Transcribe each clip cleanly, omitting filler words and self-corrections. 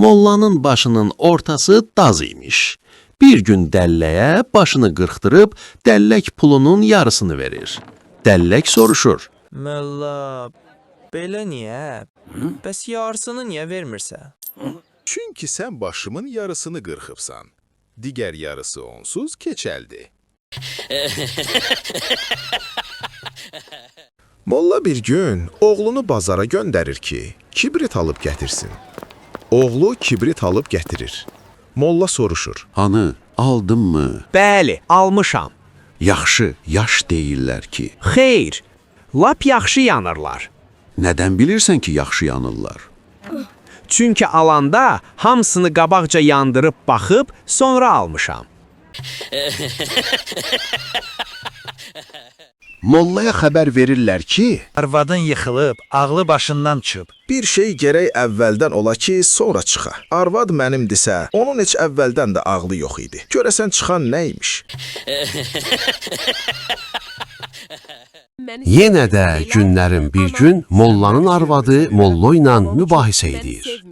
Mollanın başının ortası daz imiş. Bir gün dəlləyə başını qırxdırıb, dəllək pulunun yarısını verir. Dəllək soruşur. Molla, belə niyə? Bəs yarısını niyə vermirsə? Çünki sən başımın yarısını qırxıbsan. Digər yarısı onsuz keçəldi. Molla bir gün oğlunu bazara göndərir ki, kibrit alıb gətirsin. Oğlu kibrit alıb gətirir. Molla soruşur. Hanı, aldın mı? Bəli, almışam. Yaxşı, yaş deyirlər ki. Xeyr, lap yaxşı yanırlar. Nədən bilirsən ki, yaxşı yanırlar? Çünki alanda hamısını qabaqca yandırıb baxıb, sonra almışam. Mollaya xəbər verirlər ki, Arvadın yıxılıb, ağlı başından çıxıb. bir şey gərək əvvəldən ola ki, sonra çıxa. Arvad mənimdirsə, onun heç əvvəldən də ağlı yox idi. Görəsən çıxan nəymiş? Yenə də günlərin bir gün mollanın arvadı mollo ilə mübahisə edir.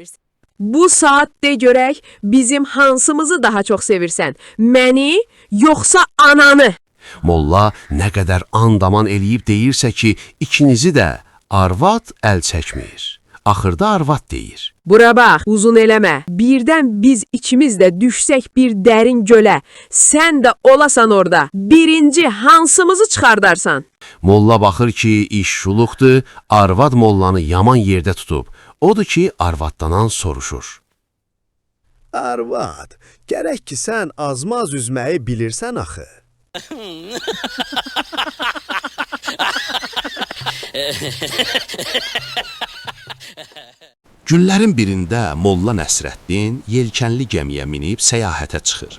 Bu saat de görək, bizim hansımızı daha çox sevirsən? Məni, yoxsa ananı? Molla nə qədər andaman eləyib deyirsə ki, ikinizi də arvad əl çəkmir. Axırda arvad deyir. Bura bax, uzun eləmə. Birdən biz ikimiz də düşsək bir dərin gölə. Sən də olasan orada. Birinci hansımızı çıxardarsan? Molla baxır ki, iş şuluqdur, arvad mollanı yaman yerdə tutub. Odur ki, arvaddanan soruşur. Arvad, gərək ki sən azmaz üzməyi bilirsən axı. Günlərin birində Molla Nəsrəddin yelkənli gəmiyə minib səyahətə çıxır.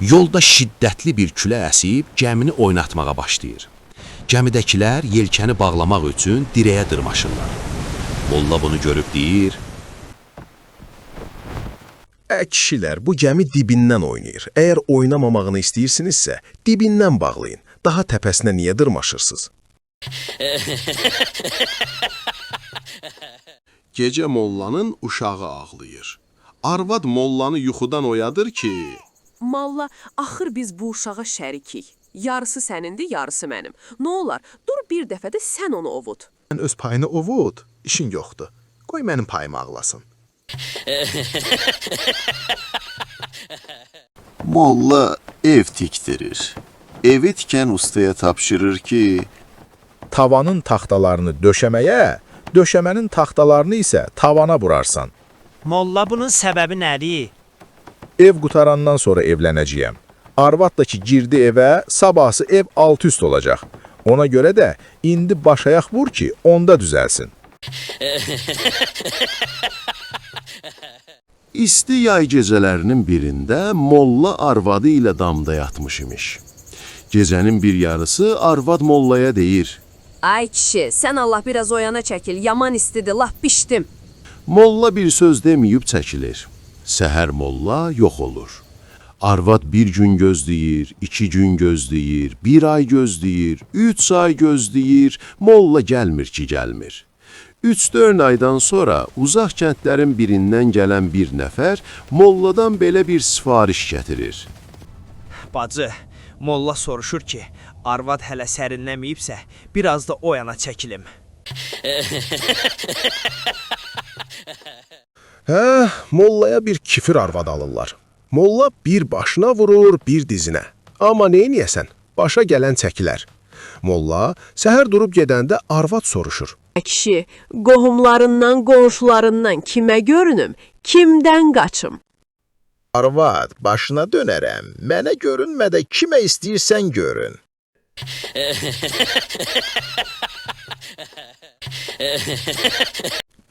Yolda şiddətli bir külə əsib gəmini oynatmağa başlayır. Gəmidəkilər yelkəni bağlamaq üçün dirəyə dırmaşırlar. Molla bunu görüb deyir. Kişilər, bu gəmi dibindən oynayır. Əgər oynamamağını istəyirsinizsə, dibindən bağlayın. Daha təpəsinə niyə dırmaşırsınız? Gecə mollanın uşağı ağlayır. Arvad mollanı yuxudan oyadır ki... Molla, axır biz bu uşağa şərikik. Yarısı sənindir, yarısı mənim. Nə olar, dur bir dəfə də sən onu ovud. Sən öz payını ovud, işin yoxdur. Qoy mənim payımı ağlasın. Molla ev tikdirir. Evi tikən ustaya tapşırır ki, Tavanın taxtalarını döşəməyə, döşəmənin taxtalarını isə tavana vurarsan. Molla bunun səbəbi nədir? Ev qutarandan sonra evlənəcəyəm. Arvad da ki girdi evə, sabahsı ev alt-üst olacaq. Ona görə də indi baş ayaq vur ki, onda düzəlsin. isti yay gecələrinin birində molla arvadı ilə damda yatmış imiş. Gecənin bir yarısı arvad mollaya deyir. Ay kişi, sən Allah biraz oyana çəkil, yaman istidir, laf bişdim. Molla bir söz deməyib çəkilir. Səhər molla yox olur. Arvad bir gün gözləyir, 2 gün gözləyir, 1 ay gözləyir, 3 ay gözləyir, molla gəlmir ki, gəlmir. 3-4 aydan sonra uzaq kəndlərin birindən gələn bir nəfər molladan belə bir sifariş gətirir. Bacı, molla soruşur ki, arvad hələ sərinləməyibsə, biraz da o yana çəkilim. Mollaya bir kifir arvad alırlar. Molla bir başına vurur, bir dizinə. Amma neyniyəsən? Başa gələn çəkilər. Molla səhər durub gedəndə arvad soruşur. Kişi, qohumlarından, qonşularından kimə görünüm, kimdən qaçım? Arvad, başına dönərəm. Mənə görünmədə kimə istəyirsən görün.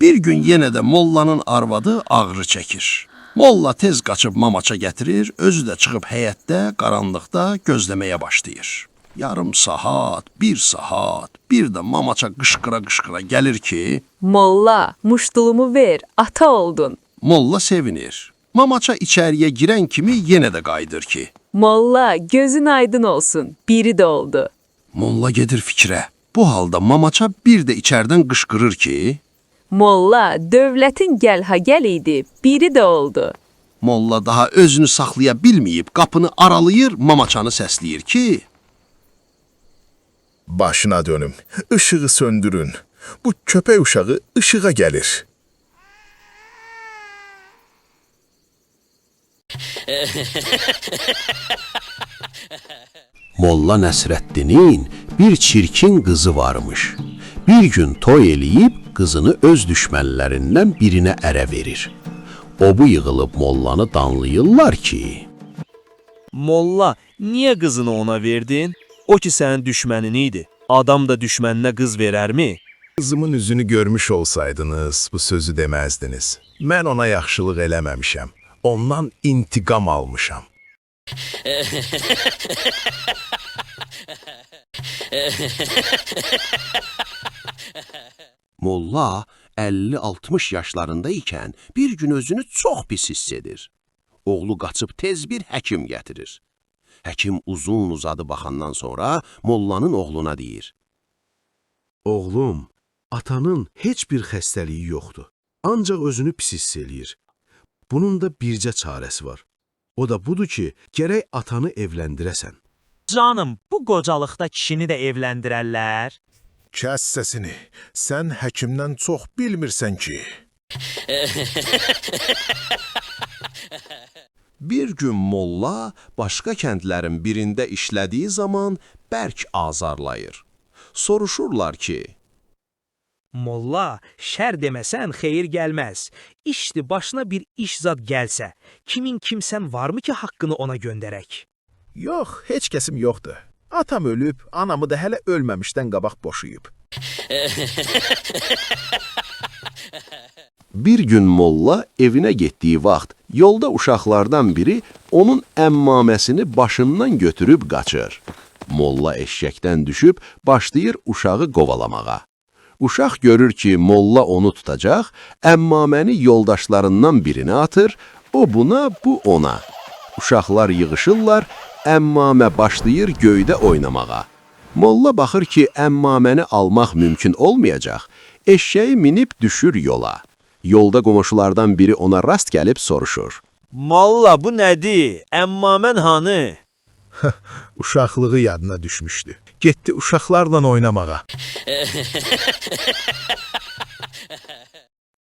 Bir gün yenə də mollanın arvadı ağrı çəkir. Molla tez qaçıb mamaça gətirir, özü də çıxıb həyətdə, qaranlıqda gözləməyə başlayır. Yarım saat, 1 saat, bir də mamaça qışqıra-qışqıra gəlir ki... Molla, muştulumu ver, ata oldun. Molla sevinir. Mamaça içəriyə girən kimi yenə də qayıdır ki... Molla, gözün aydın olsun, biri də oldu. Molla gedir fikrə. Bu halda mamaça bir də içərdən qışqırır ki... Molla, dövlətin gəl-ha-gəl idi, biri də oldu. Molla daha özünü saxlaya bilməyib qapını aralayır, mamaçanı səsləyir ki, Başına dönüm, ışığı söndürün. Bu köpək uşağı ışığa gəlir. Molla Nəsrəddinin bir çirkin qızı varmış. Bir gün toy eləyib qızını öz düşmənlərindən birinə ərə verir. O bu yığılıb mollanı danlayırlar ki, Molla, niyə qızını ona verdin? O ki sənin düşmənin idi. Adam da düşməninə qız verərmi? Kızımın üzünü görmüş olsaydınız bu sözü deməzdiniz. Mən ona yaxşılıq eləməmişəm. Ondan intiqam almışam. Molla 50-60 yaşlarında ikən bir gün özünü çox pis hiss edir. Oğlu qaçıb tez bir həkim gətirir. Həkim uzun uzadı baxandan sonra mollanın oğluna deyir. Oğlum, atanın heç bir xəstəliyi yoxdur. Ancaq özünü pis hiss eləyir. Bunun da bircə çarəsi var. O da budur ki, gərək atanı evləndirəsən. Canım, bu qocalıqda kişini də evləndirərlər. Kəs səsini. Sən həkimdən çox bilmirsən ki. Bir gün molla başqa kəndlərin birində işlədiyi zaman bərk azarlayır. Soruşurlar ki, Molla, şər deməsən xeyir gəlməz. İşdi başına bir iş zad gəlsə, kimin kimsən varmı ki haqqını ona göndərək? Yox, heç kəsim yoxdur. Atam ölüb, anamı da hələ ölməmişdən qabaq boşuyub. bir gün molla evinə getdiyi vaxt yolda uşaqlardan biri onun əmmaməsini başından götürüb qaçır. Molla eşşəkdən düşüb başlayır uşağı qovalamağa. Uşaq görür ki, molla onu tutacaq, əmmaməni yoldaşlarından birinə atır, o buna, bu ona. Uşaqlar yığışırlar, əmmamə başlayır göydə oynamağa. Molla baxır ki, əmmaməni almaq mümkün olmayacaq, eşşəyi minib düşür yola. Yolda qonşulardan biri ona rast gəlib soruşur. Molla, bu nədir? Əmmamən hanı? Uşaqlığı yadına düşmüşdü. Getdi uşaqlarla oynamağa.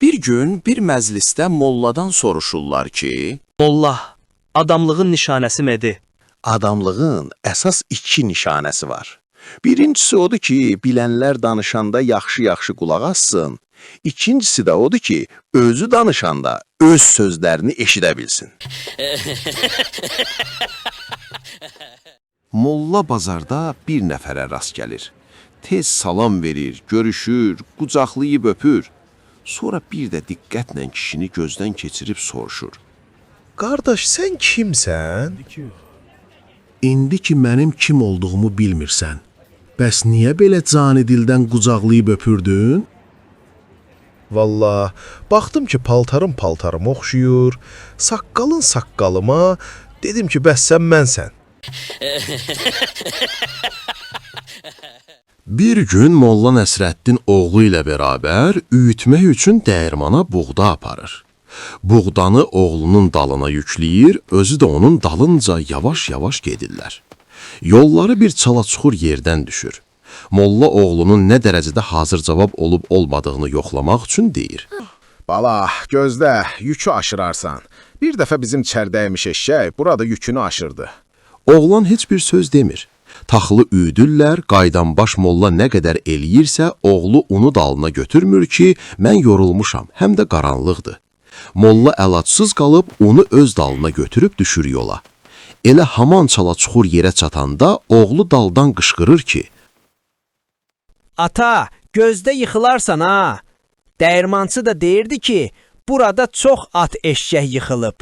Bir gün bir məclisdə molladan soruşurlar ki, Molla, adamlığın nişanəsi nədir? Adamlığın əsas iki nişanəsi var. Birincisi odur ki, bilənlər danışanda yaxşı-yaxşı qulaq assın. İkincisi də odur ki, özü danışanda öz sözlərini eşidə bilsin. Molla bazarda bir nəfərə rast gəlir. Tez salam verir, görüşür, qucaqlayıb öpür. Sonra bir də diqqətlə kişini gözdən keçirib soruşur. Qardaş, sən kimsən? İndi ki mənim kim olduğumu bilmirsən. Bəs niyə belə cani dildən qucaqlayıb öpürdün? Valla, baxdım ki paltarım oxşuyur, saqqalın saqqalıma, dedim ki bəs sən mənsən. Bir gün Molla Nəsrəddin oğlu ilə bərabər üyütmək üçün dəyirmana buğda aparır. Buğdanı oğlunun dalına yükləyir, özü də onun dalınca yavaş-yavaş gedirlər. Yolları bir çala-çuxur yerdən düşür. Molla oğlunun nə dərəcədə hazır cavab olub-olmadığını yoxlamaq üçün deyir. Bala, gözlə, yükü aşırarsan. Bir dəfə bizim çərdəymiş eşşək burada yükünü aşırdı. Oğlan heç bir söz demir. Taxılı üyüdürlər, qaydanbaş molla nə qədər eləyirsə, oğlu onu dalına götürmür ki, mən yorulmuşam, həm də qaranlıqdır. Molla əlacsız qalıb onu öz dalına götürüb düşür yola. Elə haman çala-çuxur yerə çatanda oğlu daldan qışqırır ki, Ata, gözdə yıxılarsan ha. Dəyirmançı da deyirdi ki, burada çox at eşşək yıxılıb.